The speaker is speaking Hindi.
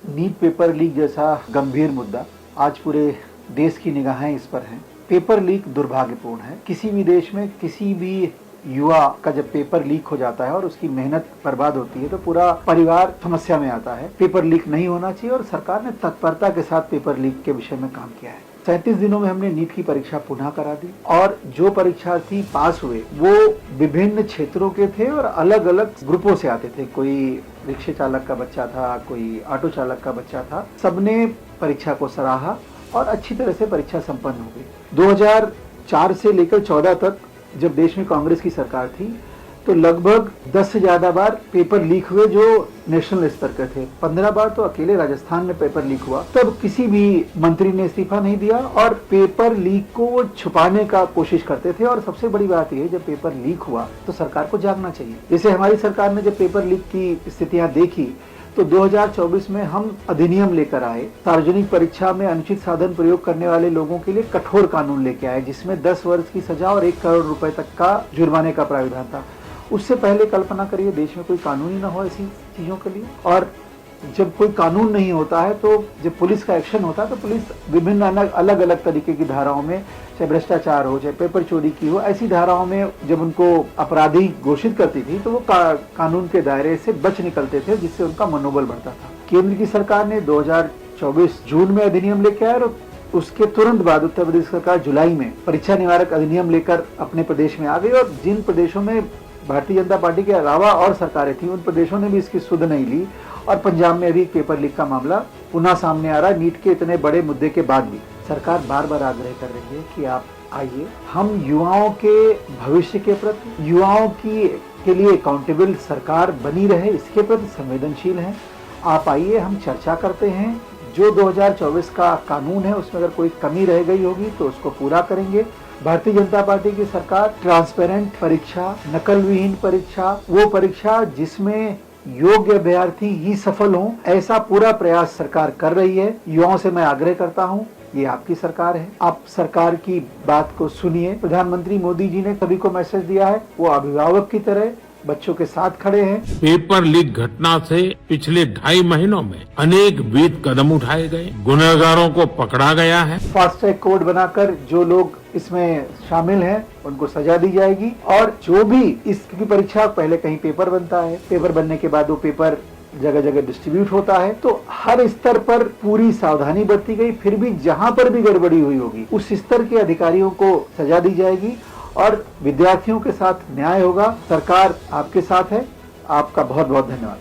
नीट पेपर लीक जैसा गंभीर मुद्दा आज पूरे देश की निगाहें इस पर हैं। पेपर लीक दुर्भाग्यपूर्ण है। किसी भी देश में किसी भी युवा का जब पेपर लीक हो जाता है और उसकी मेहनत बर्बाद होती है तो पूरा परिवार समस्या में आता है। पेपर लीक नहीं होना चाहिए और सरकार ने तत्परता के साथ पेपर लीक के विषय में काम किया है। 37 दिनों में हमने नीट की परीक्षा पुनः करा दी और जो परीक्षार्थी पास हुए वो विभिन्न क्षेत्रों के थे और अलग अलग ग्रुपों से आते थे। कोई रिक्शा चालक का बच्चा था, कोई ऑटो चालक का बच्चा था। सबने परीक्षा को सराहा और अच्छी तरह से परीक्षा संपन्न हो गई। 2004 से लेकर 14 तक जब देश में कांग्रेस की सरकार थी तो लगभग 10 से ज्यादा बार पेपर लीक हुए जो नेशनल स्तर के थे। 15 बार तो अकेले राजस्थान में पेपर लीक हुआ। तब किसी भी मंत्री ने इस्तीफा नहीं दिया और पेपर लीक को वो छुपाने का कोशिश करते थे। और सबसे बड़ी बात यह, जब पेपर लीक हुआ तो सरकार को जागना चाहिए। जैसे हमारी सरकार ने जब पेपर लीक की स्थितियां देखी तो 2024 में हम अधिनियम लेकर आए। सार्वजनिक परीक्षा में अनुचित साधन प्रयोग करने वाले लोगों के लिए कठोर कानून लेके आए जिसमें 10 वर्ष की सजा और 1 करोड़ रुपए तक का जुर्माने का प्रावधान था। उससे पहले कल्पना करिए देश में कोई कानून ही ना हो ऐसी चीजों के लिए। और जब कोई कानून नहीं होता है तो जब पुलिस का एक्शन होता है तो पुलिस विभिन्न अलग अलग तरीके की धाराओं में, चाहे भ्रष्टाचार हो, चाहे पेपर चोरी की हो, ऐसी धाराओं में जब उनको अपराधी घोषित करती थी तो वो कानून के दायरे से बच निकलते थे जिससे उनका मनोबल बढ़ता था। केंद्र की सरकार ने 2024 जून में अधिनियम लेकर आया और उसके तुरंत बाद उत्तर प्रदेश सरकार जुलाई में परीक्षा निवारक अधिनियम लेकर अपने प्रदेश में आ गई। और जिन प्रदेशों में भारतीय जनता पार्टी के अलावा और सरकारें थी उन प्रदेशों ने भी इसकी सुध नहीं ली और पंजाब में अभी पेपर लीक का मामला पुनः सामने आ रहा है। नीट के इतने बड़े मुद्दे के बाद भी सरकार बार बार आग्रह कर रही है कि आप आइए, हम युवाओं के भविष्य के प्रति, युवाओं के लिए अकाउंटेबल सरकार बनी रहे इसके प्रति संवेदनशील हैं। आप आइए, हम चर्चा करते हैं। जो 2024 का कानून है उसमें अगर कोई कमी रह गई होगी तो उसको पूरा करेंगे। भारतीय जनता पार्टी की सरकार ट्रांसपेरेंट परीक्षा, नकल विहीन परीक्षा, वो परीक्षा जिसमें योग्य अभ्यर्थी ही सफल हों, ऐसा पूरा प्रयास सरकार कर रही है। युवाओं से मैं आग्रह करता हूं, ये आपकी सरकार है, आप सरकार की बात को सुनिए। प्रधानमंत्री मोदी जी ने सभी को मैसेज दिया है, वो अभिभावक की तरह बच्चों के साथ खड़े हैं। पेपर लीक घटना से पिछले 2.5 महीनों में अनेक विध कदम उठाए गए, गुनहगारों को पकड़ा गया है। फास्ट ट्रैक कोर्ट बनाकर जो लोग इसमें शामिल हैं उनको सजा दी जाएगी। और जो भी इसकी परीक्षा, पहले कहीं पेपर बनता है, पेपर बनने के बाद वो पेपर जगह जगह डिस्ट्रीब्यूट होता है, तो हर स्तर पर पूरी सावधानी बरती गई। फिर भी जहां पर भी गड़बड़ी हुई होगी उस स्तर के अधिकारियों को सजा दी जाएगी और विद्यार्थियों के साथ न्याय होगा। सरकार आपके साथ है। आपका बहुत बहुत धन्यवाद।